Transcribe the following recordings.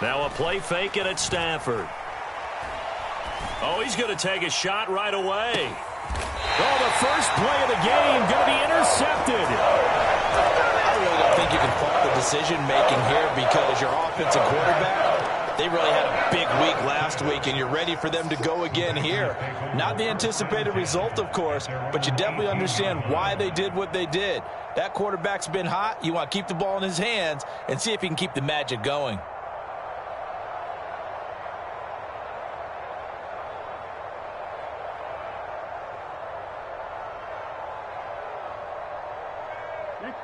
Now a play fake and it's Stafford. Oh, he's going to take a shot right away. Oh, the first play of the game going to be intercepted. I really don't think you can fault the decision-making here because your offensive quarterback, they really had a big week last week, and you're ready for them to go again here. Not the anticipated result, of course, but you definitely understand why they did what they did. That quarterback's been hot. You want to keep the ball in his hands and see if he can keep the magic going.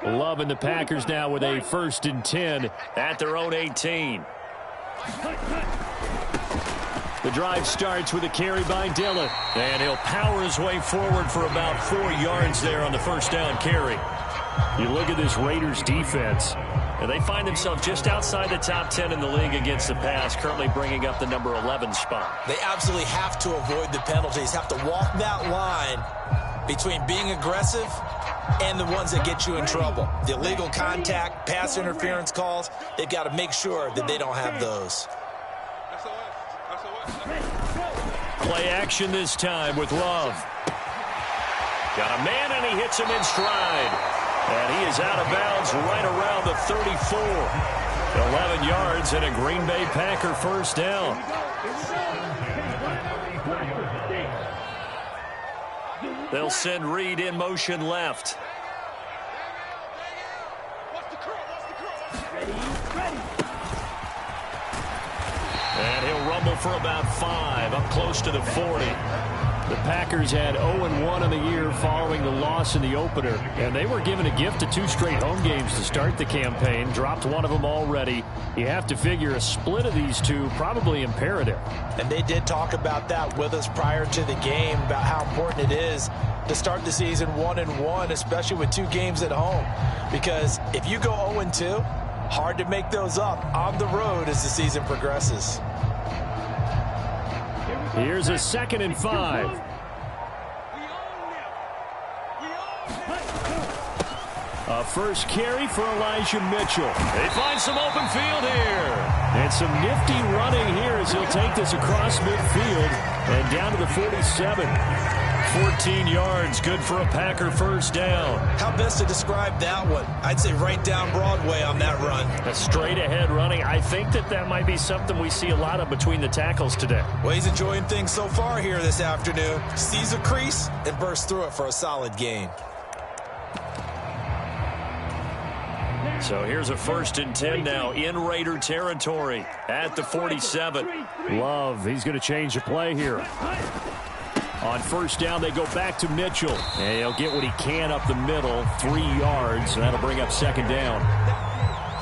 Loving the Packers now with a 1st and 10 at their own 18. The drive starts with a carry by Dillon, and he'll power his way forward for about 4 yards there on the first down carry. You look at this Raiders defense, and they find themselves just outside the top 10 in the league against the pass, currently bringing up the number 11 spot. They absolutely have to avoid the penalties, have to walk that line between being aggressive and the ones that get you in trouble. The illegal contact, pass interference calls, they've got to make sure that they don't have those. Play action this time with Love. Got a man, and he hits him in stride. And he is out of bounds right around the 34. 11 yards and a Green Bay Packer first down. They'll send Reed in motion left. And he'll rumble for about 5, up close to the 40. The Packers had 0-1 on the year following the loss in the opener, and they were given a gift of 2 straight home games to start the campaign, dropped one of them already. You have to figure a split of these two probably imperative. And they did talk about that with us prior to the game, about how important it is to start the season 1-1, especially with 2 games at home. Because if you go 0-2, hard to make those up on the road as the season progresses. Here's a 2nd and 5. A first carry for Elijah Mitchell. They find some open field here. And some nifty running here as he'll take this across midfield and down to the 47. 14 yards, good for a Packer first down. How best to describe that one? I'd say right down Broadway on that run. A straight ahead running. I think that might be something we see a lot of between the tackles today. Well, he's enjoying things so far here this afternoon. Sees a crease and bursts through it for a solid gain. So here's a 1st and 10 now in Raider territory at the 47. Love, he's going to change the play here. On first down, they go back to Mitchell. And he'll get what he can up the middle, 3 yards, and that'll bring up 2nd down.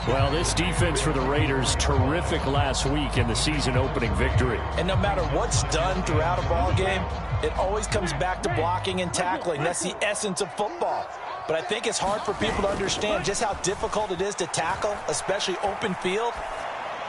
Well, this defense for the Raiders, terrific last week in the season-opening victory. And no matter what's done throughout a ball game, it always comes back to blocking and tackling. That's the essence of football. But I think it's hard for people to understand just how difficult it is to tackle, especially open field.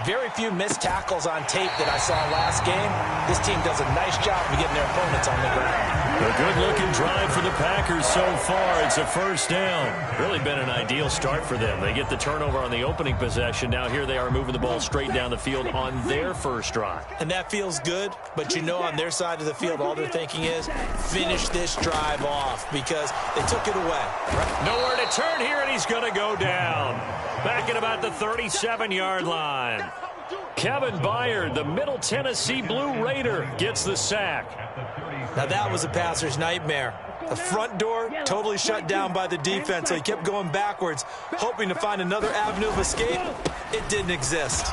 Very few missed tackles on tape that I saw last game. This team does a nice job of getting their opponents on the ground. A good-looking drive for the Packers so far. It's a first down. Really been an ideal start for them. They get the turnover on the opening possession. Now here they are moving the ball straight down the field on their first drive. And that feels good, but you know on their side of the field, all they're thinking is finish this drive off because they took it away. Nowhere to turn here, and he's going to go down. Back at about the 37-yard line. Kevin Byard, the Middle Tennessee Blue Raider, gets the sack. Now that was a passer's nightmare. The front door totally shut down by the defense, so he kept going backwards, hoping to find another avenue of escape. It didn't exist.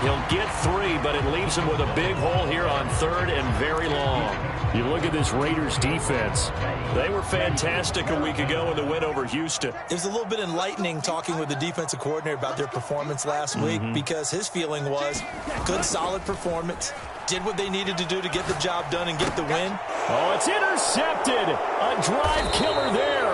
He'll get 3, but it leaves him with a big hole here on 3rd and very long. You look at this Raiders defense. They were fantastic a week ago in the win over Houston. It was a little bit enlightening talking with the defensive coordinator about their performance last week because his feeling was good, solid performance. Did what they needed to do to get the job done and get the win. Oh, it's intercepted. A drive killer there.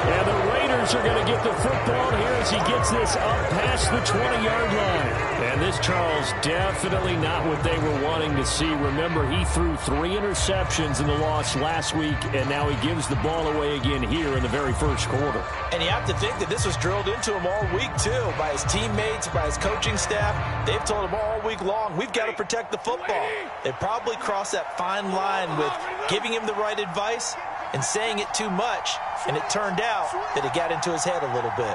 And the Raiders Packers are going to get the football here as he gets this up past the 20-yard line. And this, Charles, definitely not what they were wanting to see. Remember, he threw 3 interceptions in the loss last week, and now he gives the ball away again here in the very first quarter. And you have to think that this was drilled into him all week, too, by his teammates, by his coaching staff. They've told him all week long, we've got to protect the football. They probably crossed that fine line with giving him the right advice and saying it too much, and it turned out that it got into his head a little bit.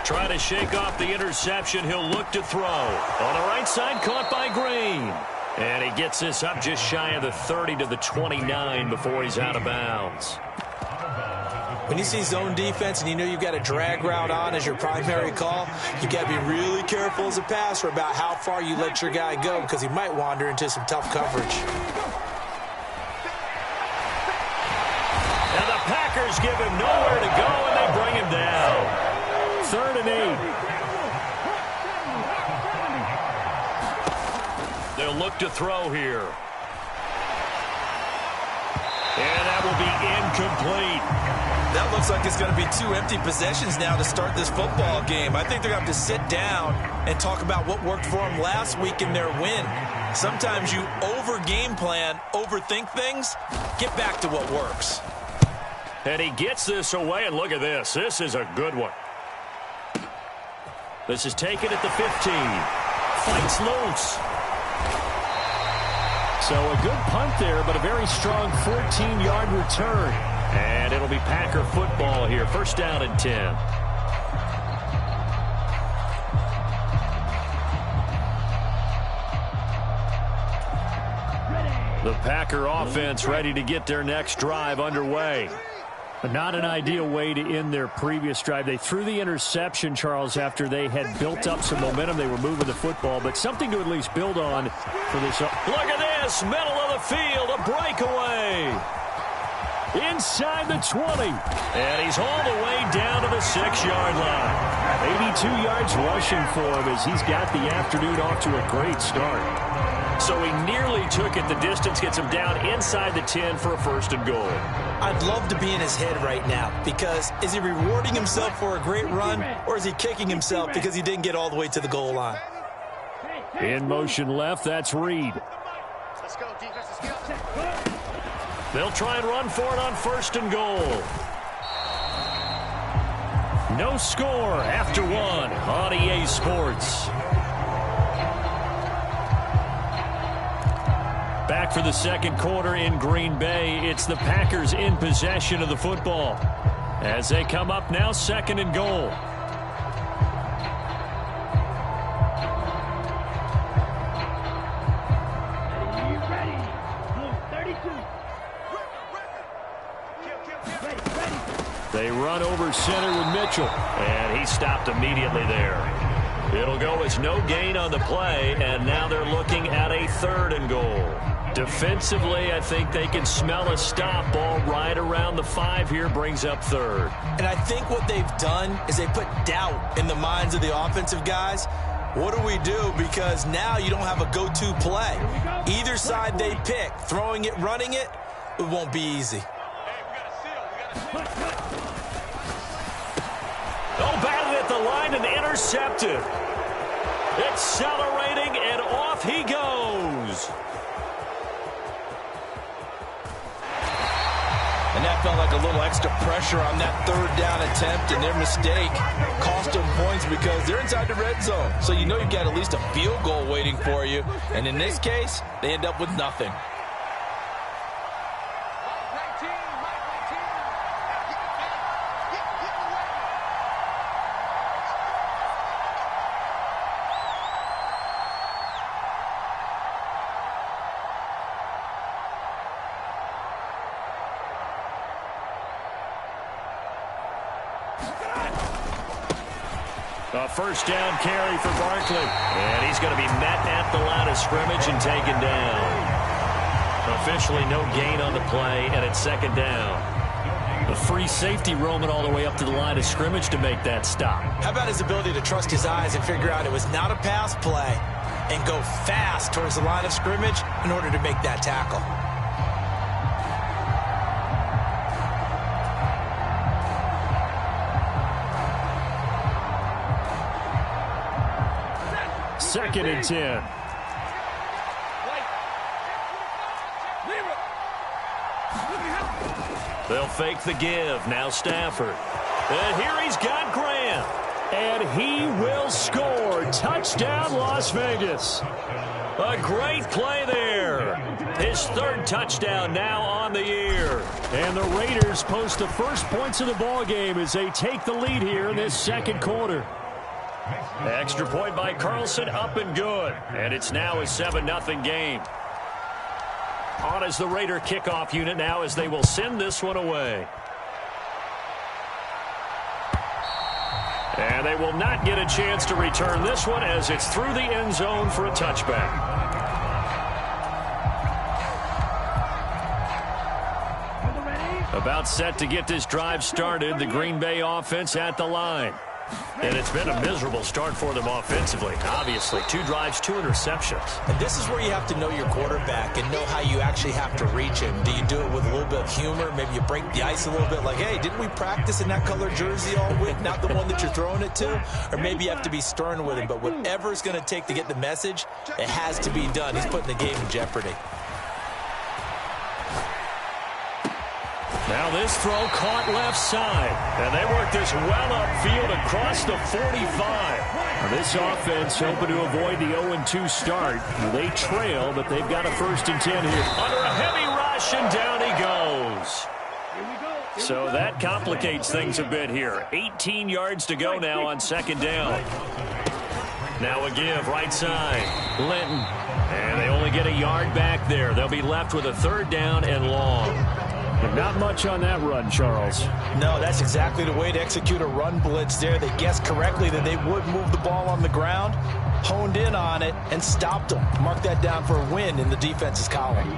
Trying to shake off the interception. He'll look to throw. On the right side, caught by Green. And he gets this up just shy of the 30 to the 29 before he's out of bounds. When you see zone defense and you know you've got a drag route on as your primary call, you've got to be really careful as a passer about how far you let your guy go because he might wander into some tough coverage. Now the Packers give him nowhere to go, and they bring him down. 3rd and 8. They'll look to throw here. And that will be incomplete. That looks like it's going to be 2 empty possessions now to start this football game. I think they're going to have to sit down and talk about what worked for them last week in their win. Sometimes you over-game plan, overthink things, get back to what works. And he gets this away, and look at this. This is a good one. This is taken at the 15. Fights loose. So a good punt there, but a very strong 14-yard return. And it'll be Packer football here. 1st down and 10. The Packer offense ready to get their next drive underway. But not an ideal way to end their previous drive. They threw the interception, Charles, after they had built up some momentum. They were moving the football, but something to at least build on for this. Look at this, middle of the field, a breakaway. Inside the 20. And he's all the way down to the 6-yard line. 82 yards rushing for him as he's got the afternoon off to a great start. So he nearly took it the distance, gets him down inside the 10 for a 1st and goal. I'd love to be in his head right now because is he rewarding himself for a great run or is he kicking himself because he didn't get all the way to the goal line? In motion left, that's Reed. Let's go, defense, let's go. They'll try and run for it on 1st and goal. No score after 1 on EA Sports. Back for the 2nd quarter in Green Bay. It's the Packers in possession of the football as they come up now 2nd and goal. They run over center with Mitchell, and he stopped immediately there. It'll go as no gain on the play, and now they're looking at a 3rd and goal. Defensively, I think they can smell a stop ball right around the 5 here, brings up 3rd. And I think what they've done is they put doubt in the minds of the offensive guys. What do we do? Because now you don't have a go-to play. Either side they pick, throwing it, running it, it won't be easy. Oh, batted at the line and intercepted. Accelerating, and off he goes. And that felt like a little extra pressure on that 3rd down attempt, and their mistake cost them points because they're inside the red zone. So you know you've got at least a field goal waiting for you. And in this case, they end up with nothing. A 1st down carry for Barkley. And he's going to be met at the line of scrimmage and taken down. Officially no gain on the play, and it's 2nd down. The free safety roaming all the way up to the line of scrimmage to make that stop. How about his ability to trust his eyes and figure out it was not a pass play and go fast towards the line of scrimmage in order to make that tackle? 2nd and 10. They'll fake the give. Now Stafford. And here he's got Grant. And he will score. Touchdown, Las Vegas. A great play there. His 3rd touchdown now on the year. And the Raiders post the first points of the ball game as they take the lead here in this 2nd quarter. Extra point by Carlson, up and good. And it's now a 7-0 game. On as the Raider kickoff unit now as they will send this one away. And they will not get a chance to return this one as it's through the end zone for a touchback. About set to get this drive started, the Green Bay offense at the line. And it's been a miserable start for them offensively. Obviously, 2 drives, 2 interceptions. And this is where you have to know your quarterback and know how you actually have to reach him. Do you do it with a little bit of humor? Maybe you break the ice a little bit like, hey, didn't we practice in that color jersey all week? Not the one that you're throwing it to? Or maybe you have to be stern with him. But whatever it's going to take to get the message, it has to be done. He's putting the game in jeopardy. Now this throw caught left side. And they work this well upfield across the 45. Now this offense hoping to avoid the 0-2 start. They trail, but they've got a 1st and 10 here. Under a heavy rush, and down he goes. So that complicates things a bit here. 18 yards to go now on 2nd down. Now a give, right side. Linton. And they only get a yard back there. They'll be left with a 3rd down and long. But not much on that run, Charles. No, that's exactly the way to execute a run blitz there. They guessed correctly that they would move the ball on the ground, honed in on it, and stopped them. Mark that down for a win in the defense's column.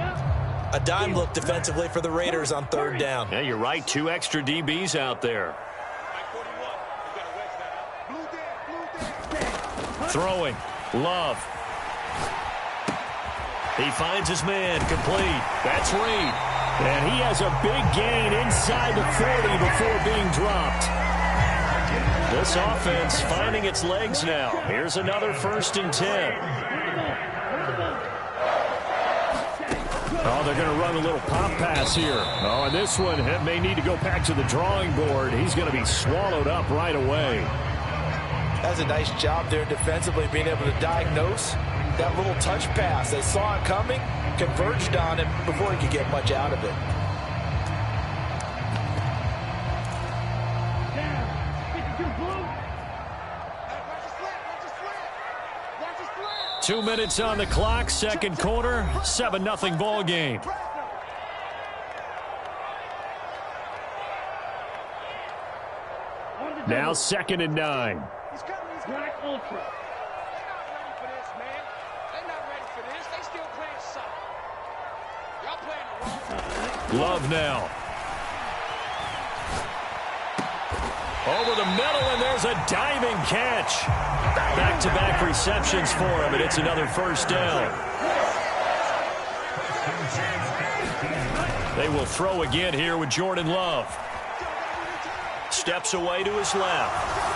A dime look defensively for the Raiders on 3rd down. Yeah, you're right. 2 extra DBs out there. Throwing. Love. He finds his man. Complete. That's Reed. And he has a big gain inside the 40 before being dropped. This offense finding its legs now. Here's another 1st and 10. Oh, they're going to run a little pop pass here. Oh, and this one may need to go back to the drawing board. He's going to be swallowed up right away. That's a nice job there defensively, being able to diagnose that little touch pass. They saw it coming, converged on him before he could get much out of it. 2 minutes on the clock, 2nd quarter, 7-0 ball game. Now 2nd and 9. Black Ultra. They're not ready for this, man. They're not ready for this. They still playing soft. Y'all playing the wrong. Love now. Over the middle, and there's a diving catch. Back-to-back receptions for him, and it's another 1st down. They will throw again here with Jordan Love. Steps away to his left.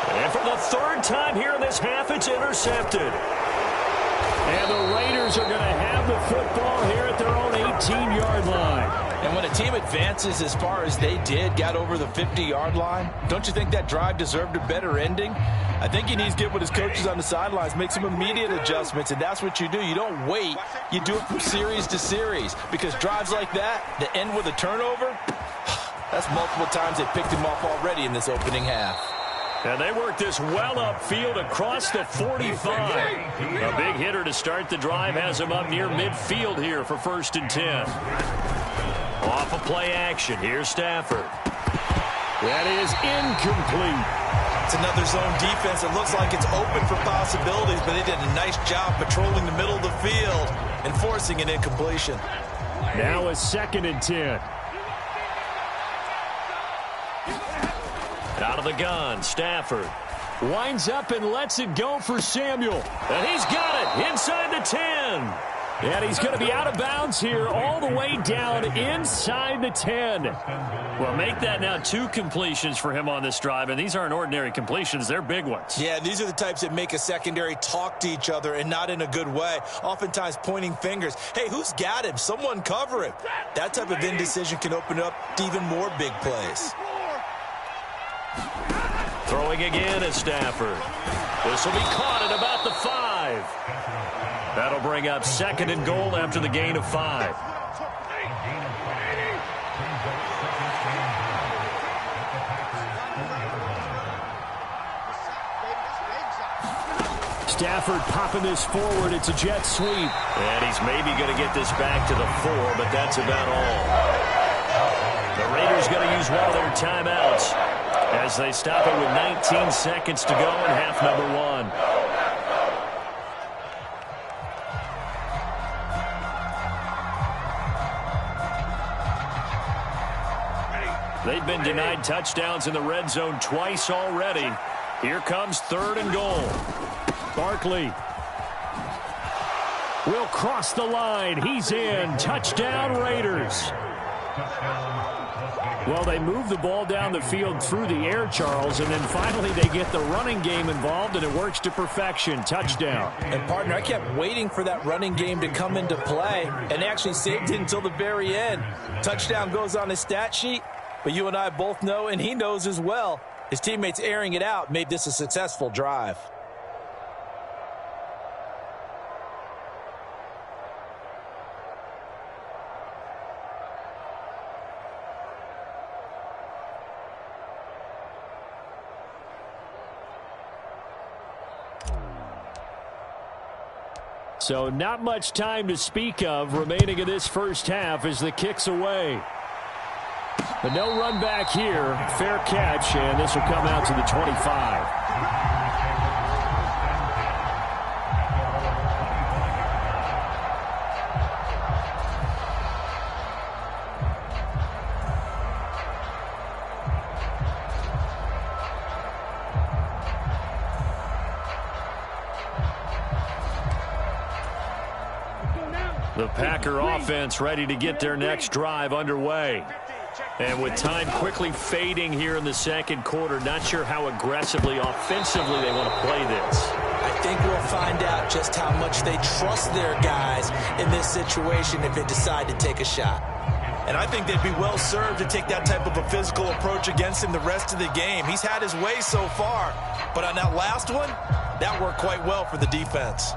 And for the 3rd time here in this half, it's intercepted. And the Raiders are going to have the football here at their own 18-yard line. And when a team advances as far as they did, got over the 50-yard line, don't you think that drive deserved a better ending? I think he needs to get with his coaches on the sidelines, make some immediate adjustments, and that's what you do. You don't wait. You do it from series to series, because drives like that end with a turnover, that's multiple times they picked him off already in this opening half. And they work this well upfield across the 45. A big hitter to start the drive has him up near midfield here for 1st and 10. Off of play action. Here's Stafford. That is incomplete. It's another zone defense. It looks like it's open for possibilities, but they did a nice job patrolling the middle of the field and forcing an incompletion. Now a 2nd and 10. Out of the gun, Stafford winds up and lets it go for Samuel. And he's got it inside the 10. And he's going to be out of bounds here all the way down inside the 10. Well, make that now 2 completions for him on this drive, and these aren't ordinary completions. They're big ones. Yeah, these are the types that make a secondary talk to each other and not in a good way, oftentimes pointing fingers. Hey, who's got him? Someone cover him. That type of indecision can open up to even more big plays. Throwing again is Stafford. This will be caught at about the 5. That'll bring up 2nd and goal after the gain of 5. Stafford popping this forward. It's a jet sweep. And he's maybe going to get this back to the 4, but that's about all. The Raiders going to use one of their timeouts as they stop it with 19 seconds to go in half number 1. They've been denied touchdowns in the red zone twice already. Here comes 3rd and goal. Barkley will cross the line. He's in. Touchdown, Raiders. Well, they move the ball down the field through the air, Charles, and then finally they get the running game involved, and it works to perfection. Touchdown. And, partner, I kept waiting for that running game to come into play, and actually saved it until the very end. Touchdown goes on his stat sheet, but you and I both know, and he knows as well, his teammates airing it out made this a successful drive. So not much time to speak of remaining in this first half as the kick's away. But no run back here. Fair catch, and this will come out to the 25. The Packer offense ready to get their next drive underway. And with time quickly fading here in the second quarter, not sure how aggressively, offensively they want to play this. I think we'll find out just how much they trust their guys in this situation if they decide to take a shot. And I think they'd be well served to take that type of a physical approach against him the rest of the game. He's had his way so far, but on that last one, that worked quite well for the defense.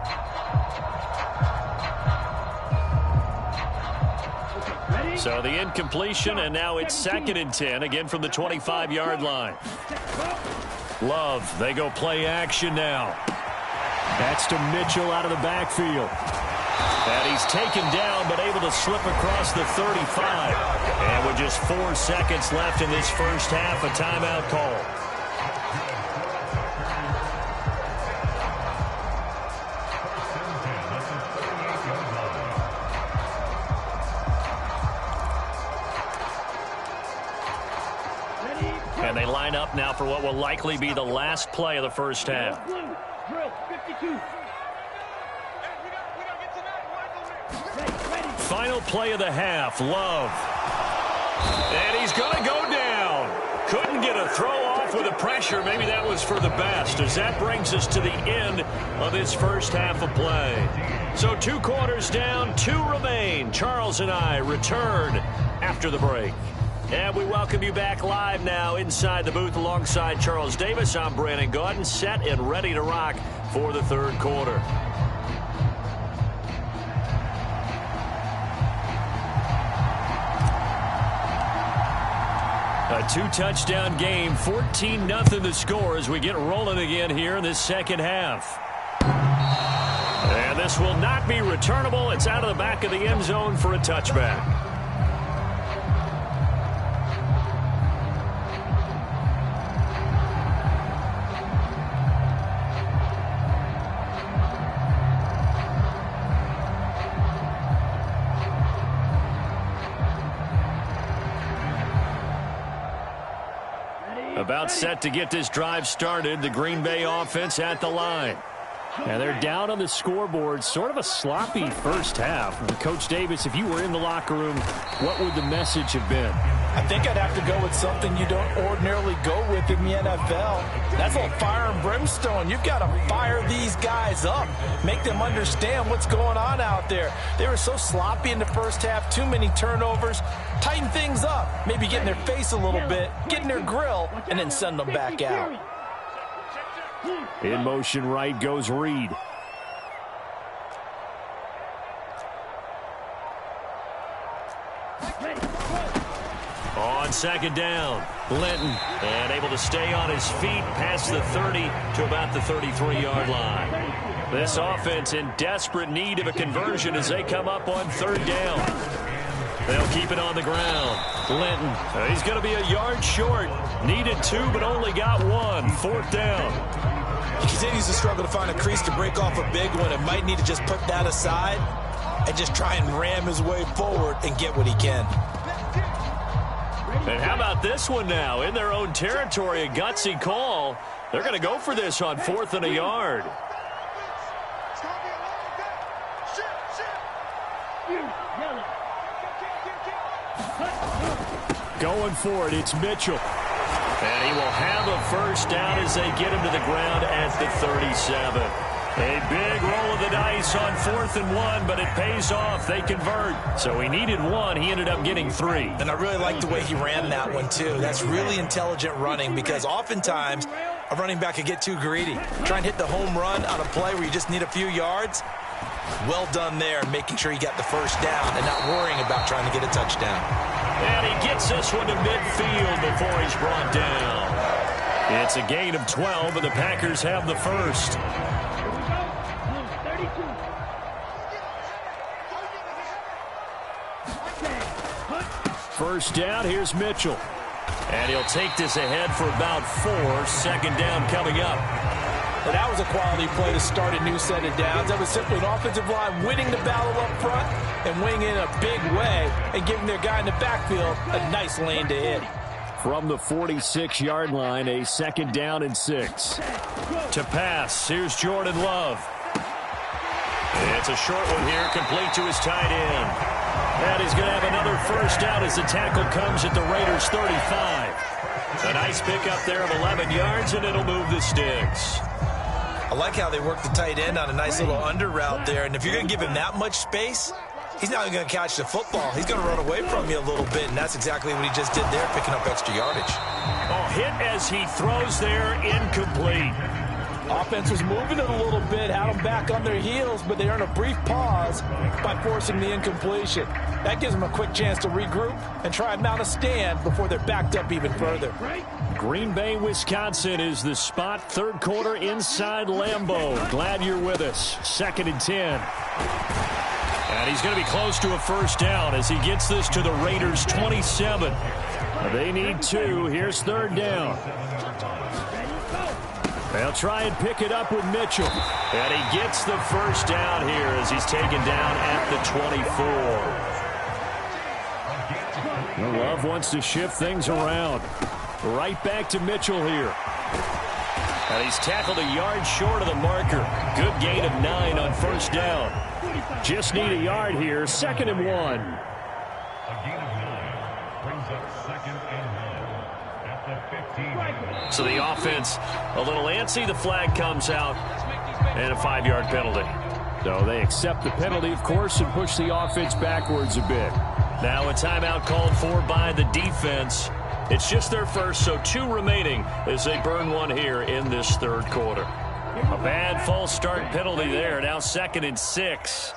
So the incompletion, and now it's 2nd and 10, again from the 25-yard line. Love, they go play action now. That's to Mitchell out of the backfield. And he's taken down, but able to slip across the 35. And with just 4 seconds left in this first half, a timeout call. And they line up now for what will likely be the last play of the first half. Final play of the half, Love. And he's going to go down. Couldn't get a throw off with the pressure. Maybe that was for the best, as that brings us to the end of this first half of play. So 2 quarters down, 2 remain. Charles and I return after the break. And we welcome you back live now inside the booth alongside Charles Davis. I'm Brandon Gaudin, set and ready to rock for the third quarter. A 2-touchdown game, 14-0 the score as we get rolling again here in this second half. And this will not be returnable. It's out of the back of the end zone for a touchback. About set to get this drive started. The Green Bay offense at the line. And they're down on the scoreboard. Sort of a sloppy first half. Coach Davis, if you were in the locker room, what would the message have been? I think I'd have to go with something you don't ordinarily go with in the NFL. That's a fire and brimstone. You've got to fire these guys up. Make them understand what's going on out there. They were so sloppy in the first half. Too many turnovers. Tighten things up. Maybe get in their face a little bit. Get in their grill. And then send them back out. In motion right goes Reed. On second down, Linton, and able to stay on his feet past the 30 to about the 33-yard line. This offense in desperate need of a conversion as they come up on third down. They'll keep it on the ground. Linton, he's going to be a yard short. Needed 2, but only got 1. Fourth down. He continues to struggle to find a crease to break off a big one and might need to just put that aside and just try and ram his way forward and get what he can. And how about this one now? In their own territory, a gutsy call. They're going to go for this on 4th and a yard. Going for it, it's Mitchell. And he will have a first down as they get him to the ground at the 37. A big roll of the dice on 4th and 1, but it pays off. They convert. So he needed 1. He ended up getting 3. And I really like the way he ran that one, too. That's really intelligent running because oftentimes a running back can get too greedy. Try and hit the home run on a play where you just need a few yards. Well done there, making sure he got the first down and not worrying about trying to get a touchdown. And he gets this one to midfield before he's brought down. It's a gain of 12, and the Packers have the first. First down, here's Mitchell. And he'll take this ahead for about 4. Second down coming up. But that was a quality play to start a new set of downs. That was simply an offensive line winning the battle up front and winning in a big way and giving their guy in the backfield a nice lane to hit. From the 46-yard line, a second down and 6. To pass, here's Jordan Love. It's a short one here, complete to his tight end. And he's going to have another first down as the tackle comes at the Raiders' 35. A nice pickup there of 11 yards, and it'll move the sticks. I like how they work the tight end on a nice little under route there. And if you're going to give him that much space, he's not even going to catch the football. He's going to run away from you a little bit, and that's exactly what he just did there, picking up extra yardage. Oh, hit as he throws there, incomplete. Offense was moving it a little bit, had them back on their heels, but they earned a brief pause by forcing the incompletion. That gives them a quick chance to regroup and try and mount a stand before they're backed up even further. Green Bay, Wisconsin is the spot. Third quarter inside Lambeau. Glad you're with us. 2nd and 10. And he's going to be close to a first down as he gets this to the Raiders' 27. They need 2. Here's third down. They'll try and pick it up with Mitchell. And he gets the first down here as he's taken down at the 24. Love wants to shift things around. Right back to Mitchell here. And he's tackled a yard short of the marker. Good gain of 9 on first down. Just need a yard here. 2nd and 1. A gain of 9 brings up 2nd and 1 at the 15. So the offense a little antsy. The flag comes out and a 5-yard penalty. So they accept the penalty, of course, and push the offense backwards a bit. Now a timeout called for by the defense. It's just their first, so 2 remaining as they burn 1 here in this third quarter. A bad false start penalty there. Now 2nd and 6.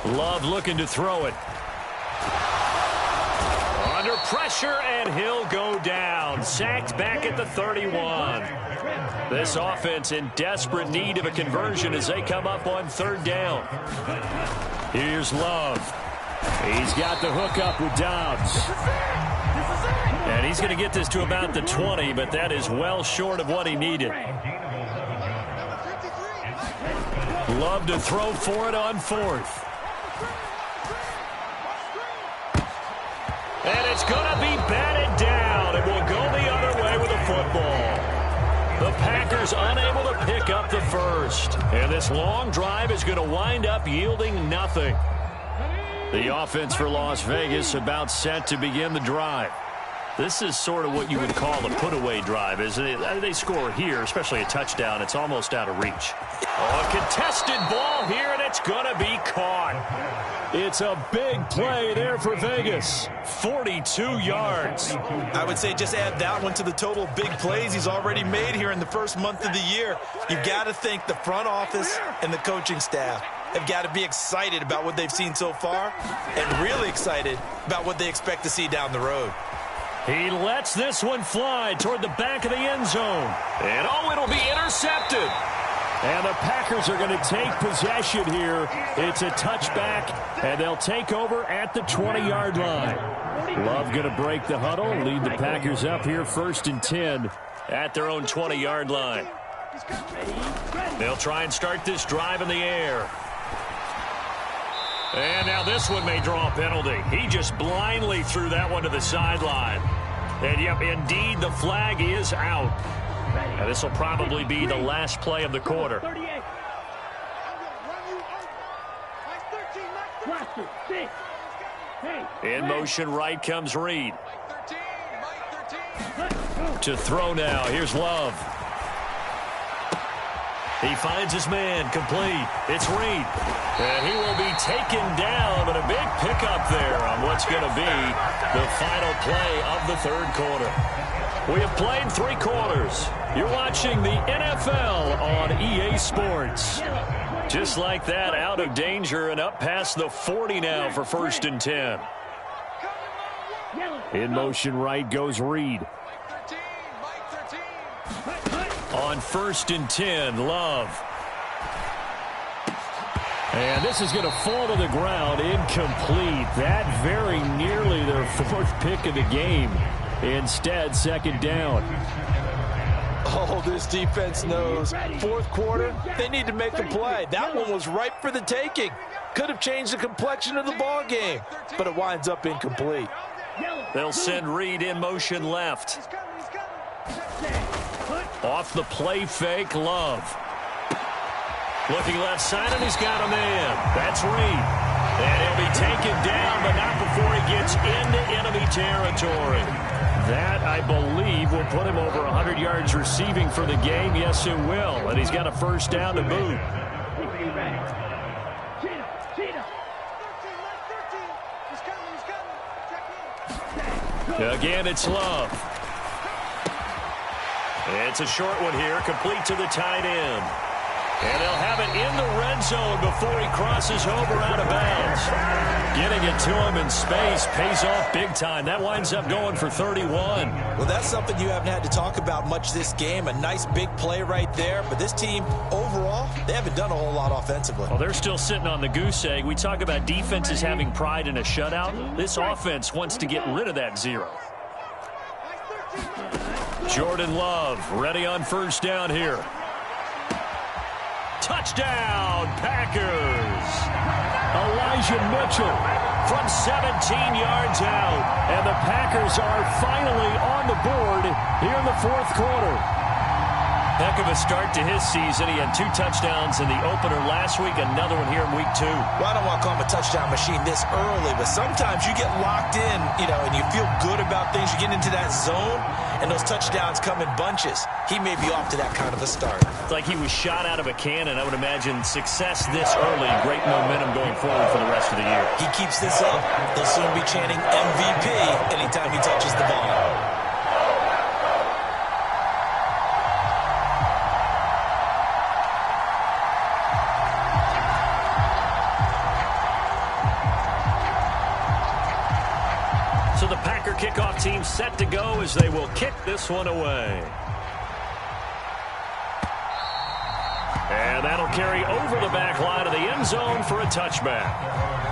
Love looking to throw it. Under pressure, and he'll go down. Sacked back at the 31. This offense in desperate need of a conversion as they come up on third down. Here's Love. He's got the hook up with Dobbs. And he's going to get this to about the 20, but that is well short of what he needed. Love to throw for it on 4th. And it's going to be batted down. It will go the other way with the football. The Packers unable to pick up the first. And this long drive is going to wind up yielding nothing. The offense for Las Vegas about set to begin the drive. This is sort of what you would call a put-away drive, isn't it? They score here, especially a touchdown. It's almost out of reach. Oh, a contested ball here, and it's going to be caught. It's a big play there for Vegas. 42 yards. I would say just add that one to the total big plays he's already made here in the first month of the year. You've got to think the front office and the coaching staff have got to be excited about what they've seen so far and really excited about what they expect to see down the road. He lets this one fly toward the back of the end zone. And, oh, it'll be intercepted. And the Packers are going to take possession here. It's a touchback, and they'll take over at the 20-yard line. Love going to break the huddle, lead the Packers up here 1st and 10 at their own 20-yard line. They'll try and start this drive in the air. And now this one may draw a penalty. He just blindly threw that one to the sideline. And, yep, indeed, the flag is out. And this will probably be the last play of the quarter. In motion right comes Reed. To throw now. Here's Love. He finds his man, complete. It's Reed. And he will be taken down, but a big pickup there on what's going to be the final play of the third quarter. We have played 3 quarters. You're watching the NFL on EA Sports. Just like that, out of danger and up past the 40 now for 1st and 10. In motion right goes Reed. On 1st and 10, Love. And this is going to fall to the ground, incomplete. That very nearly their 4th pick of the game. Instead, 2nd down. Oh, this defense knows. 4th quarter, they need to make a play. That one was ripe for the taking. Could have changed the complexion of the ball game, but it winds up incomplete. They'll send Reed in motion left. Off the play fake, Love. Looking left side, and he's got a man. That's Reed. And he'll be taken down, but not before he gets into enemy territory. That, I believe, will put him over 100 yards receiving for the game. Yes, it will. And he's got a 1st down to boot. Again, it's Love. It's a short one here, complete to the tight end. And they'll have it in the red zone before he crosses over out of bounds. Getting it to him in space pays off big time. That winds up going for 31. Well, that's something you haven't had to talk about much this game. A nice big play right there. But this team, overall, they haven't done a whole lot offensively. Well, they're still sitting on the goose egg. We talk about defenses having pride in a shutout. This offense wants to get rid of that 0. Jordan Love ready on 1st down here. Touchdown, Packers. Elijah Mitchell from 17 yards out. And the Packers are finally on the board here in the 4th quarter. Heck of a start to his season. He had 2 touchdowns in the opener last week, another one here in week 2. Well, I don't want to call him a touchdown machine this early, but sometimes you get locked in, and you feel good about things. You get into that zone, and those touchdowns come in bunches. He may be off to that kind of a start. It's like he was shot out of a cannon. I would imagine success this early, great momentum going forward for the rest of the year. He keeps this up, they'll soon be chanting MVP anytime he touches the ball. So the Packer kickoff team set to go as they will kick this one away. And that'll carry over the back line of the end zone for a touchback.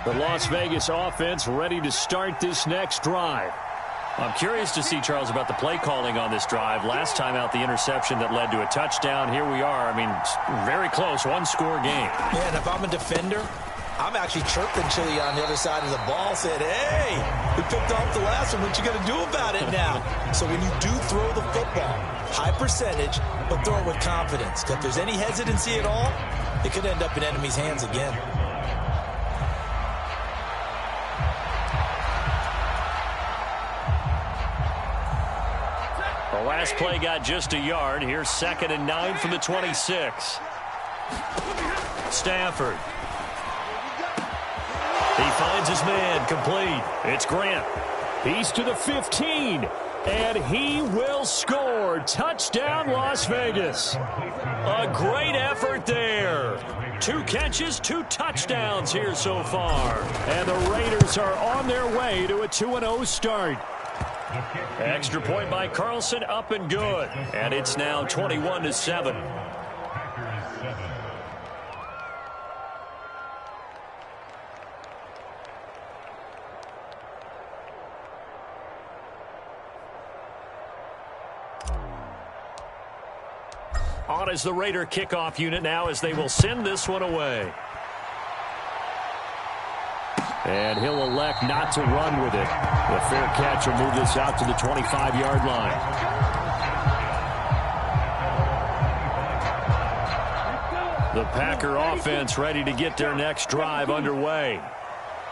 The Las Vegas offense ready to start this next drive. I'm curious to see, Charles, about the play calling on this drive. Last time out, the interception that led to a touchdown. Here we are. I mean, very close, one-score game. Yeah, and if I'm a defender, I'm actually chirping Chili on the other side of the ball, said, hey, we picked off the last one. What you going to do about it now? So when you do throw the football, high percentage, but throw it with confidence. If there's any hesitancy at all, it could end up in enemy's hands again. The last play got just a yard. Here's 2nd and 9 from the 26. Stafford. He finds his man, complete. It's Grant. He's to the 15, and he will score. Touchdown, Las Vegas. A great effort there. 2 catches, 2 touchdowns here so far. And the Raiders are on their way to a 2-0 start. Extra point by Carlson, up and good. And it's now 21-7. On is the Raider kickoff unit now as they will send this one away. And he'll elect not to run with it. The fair catch will move this out to the 25-yard line. The Packer offense ready to get their next drive underway.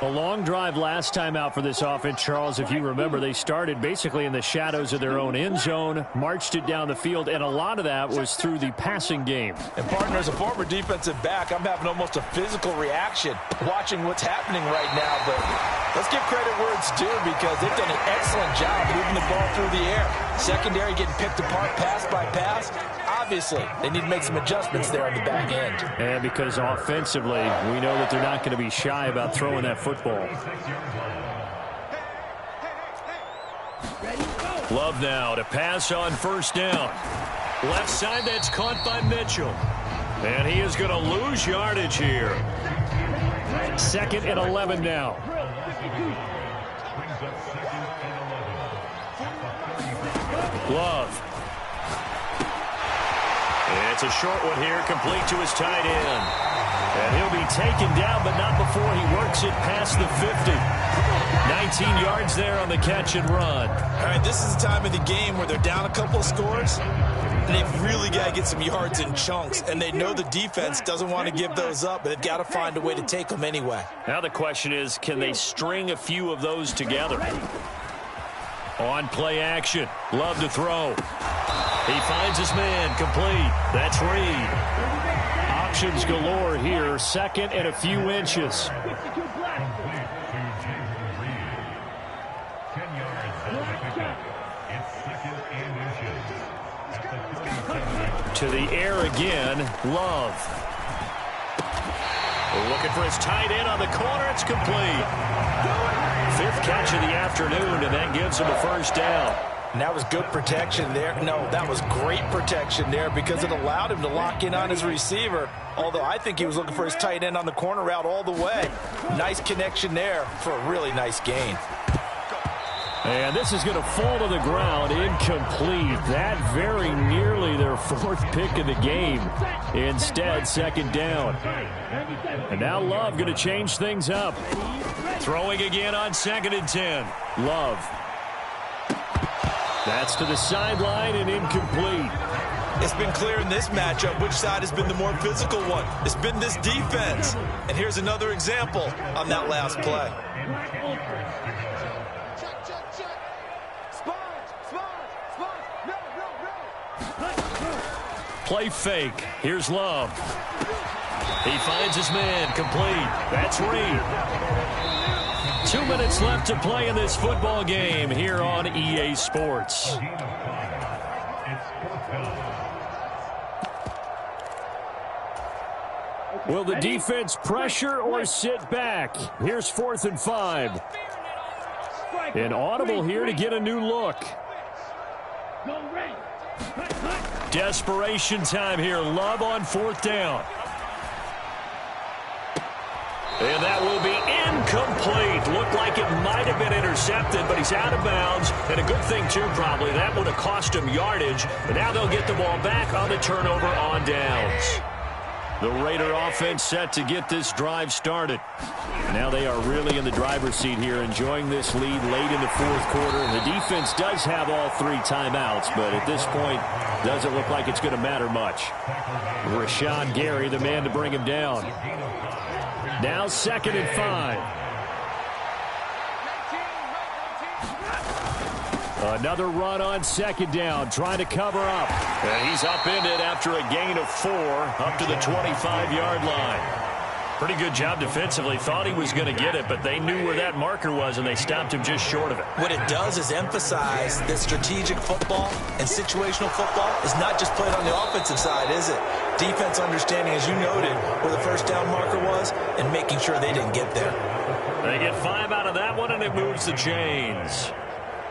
A long drive last time out for this offense, Charles. If you remember, they started basically in the shadows of their own end zone, marched it down the field, and a lot of that was through the passing game. And, partner, as a former defensive back, I'm having almost a physical reaction watching what's happening right now. But let's give credit where it's due because they've done an excellent job moving the ball through the air. Secondary getting picked apart pass by pass. Obviously, they need to make some adjustments there on the back end. And because offensively, we know that they're not going to be shy about throwing that football. Love now to pass on 1st down. Left side, that's caught by Mitchell. And he is going to lose yardage here. 2nd and 11 now. Love. It's a short one here, complete to his tight end. And he'll be taken down, but not before he works it past the 50. 19 yards there on the catch and run. All right, this is the time of the game where they're down a couple of scores, and they've really got to get some yards in chunks, and they know the defense doesn't want to give those up, but they've got to find a way to take them anyway. Now the question is, can they string a few of those together? On play action, Love to throw. He finds his man, complete. That's Reed. Options galore here, 2nd and a few inches. To the air again, Love. Looking for his tight end on the corner. It's complete. 5th catch of the afternoon, and that gives him a 1st down. And that was good protection there. No, that was great protection there because it allowed him to lock in on his receiver, although I think he was looking for his tight end on the corner route all the way. Nice connection there for a really nice gain. And this is going to fall to the ground, incomplete. That very nearly their 4th pick of the game. Instead, 2nd down. And now Love going to change things up. Throwing again on 2nd and 10. Love. That's to the sideline and incomplete. It's been clear in this matchup which side has been the more physical one. It's been this defense. And here's another example on that last play. Play fake. Here's Love. He finds his man, complete. That's Reed. 2 minutes left to play in this football game here on EA Sports. Will the defense pressure or sit back? Here's 4th and 5. An audible here to get a new look. Desperation time here. Love on 4th down. And that will be incomplete. Looked like it might have been intercepted, but he's out of bounds. And a good thing, too, probably. That would have cost him yardage. But now they'll get the ball back on the turnover on downs. The Raider offense set to get this drive started. Now they are really in the driver's seat here, enjoying this lead late in the fourth quarter. The defense does have all 3 timeouts, but at this point, doesn't look like it's going to matter much. Rashawn Gary, the man to bring him down. Now 2nd and 5. Another run on 2nd down, trying to cover up. And he's upended after a gain of 4 up to the 25-yard line. Pretty good job defensively. Thought he was going to get it, but they knew where that marker was, and they stopped him just short of it. What it does is emphasize that strategic football and situational football is not just played on the offensive side, is it? Defense understanding, as you noted, where the first down marker was and making sure they didn't get there. They get 5 out of that one, and it moves the chains.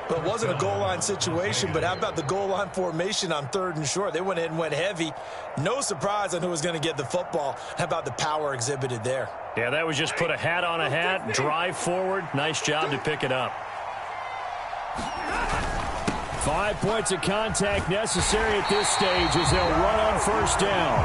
But it wasn't a goal line situation, but how about the goal line formation on 3rd and short? They went in and went heavy. No surprise on who was going to get the football. How about the power exhibited there? Yeah, that was just put a hat on a hat, drive forward. Nice job to pick it up. 5 points of contact necessary at this stage as they'll run on 1st down.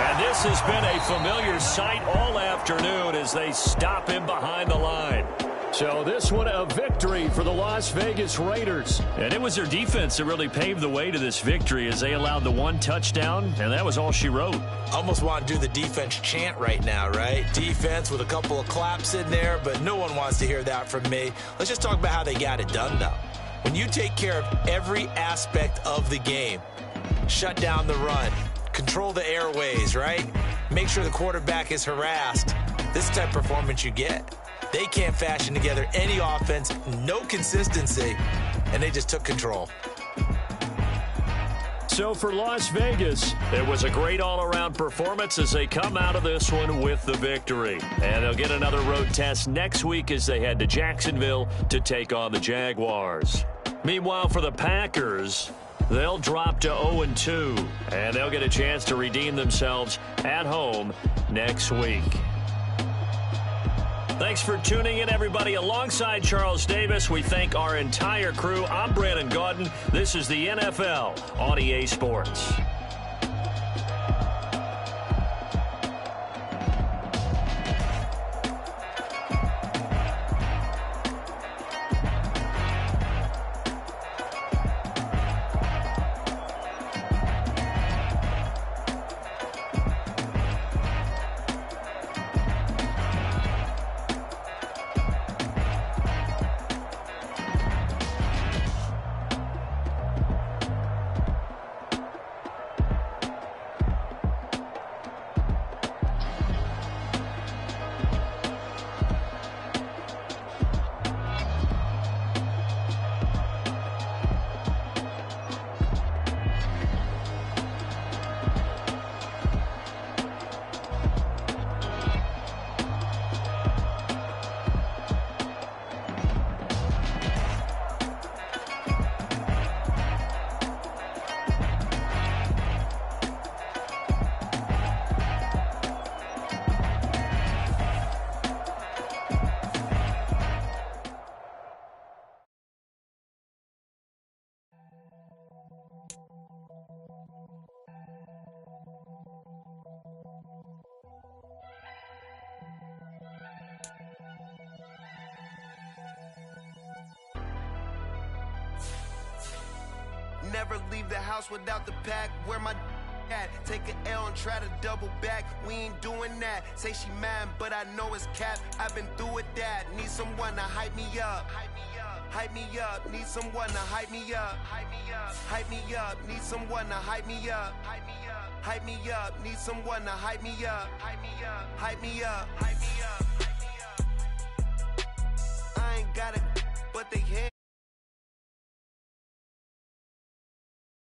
And this has been a familiar sight all afternoon as they stop him behind the line. So this one a victory for the Las Vegas Raiders. And it was their defense that really paved the way to this victory as they allowed the 1 touchdown, and that was all she wrote. Almost want to do the defense chant right now, right? Defense with a couple of claps in there, but no one wants to hear that from me. Let's just talk about how they got it done, though. When you take care of every aspect of the game, shut down the run, control the airways, right? Make sure the quarterback is harassed. This type of performance you get. They can't fashion together any offense, no consistency, and they just took control. So for Las Vegas, it was a great all-around performance as they come out of this one with the victory. And they'll get another road test next week as they head to Jacksonville to take on the Jaguars. Meanwhile, for the Packers, they'll drop to 0-2, and they'll get a chance to redeem themselves at home next week. Thanks for tuning in, everybody. Alongside Charles Davis, we thank our entire crew. I'm Brandon Gaudin. This is the NFL on EA Sports. Never leave the house without the pack. Where my at? Take an L and try to double back. We ain't doing that. Say she mad, but I know it's cap. I've been through with that. Need someone to hype me up. Hype me up. Need someone to hype me up. Hype me up. Need someone to hype me up. Hype me up. Need someone to hype me up. Hype me up. I ain't got it, but they hand.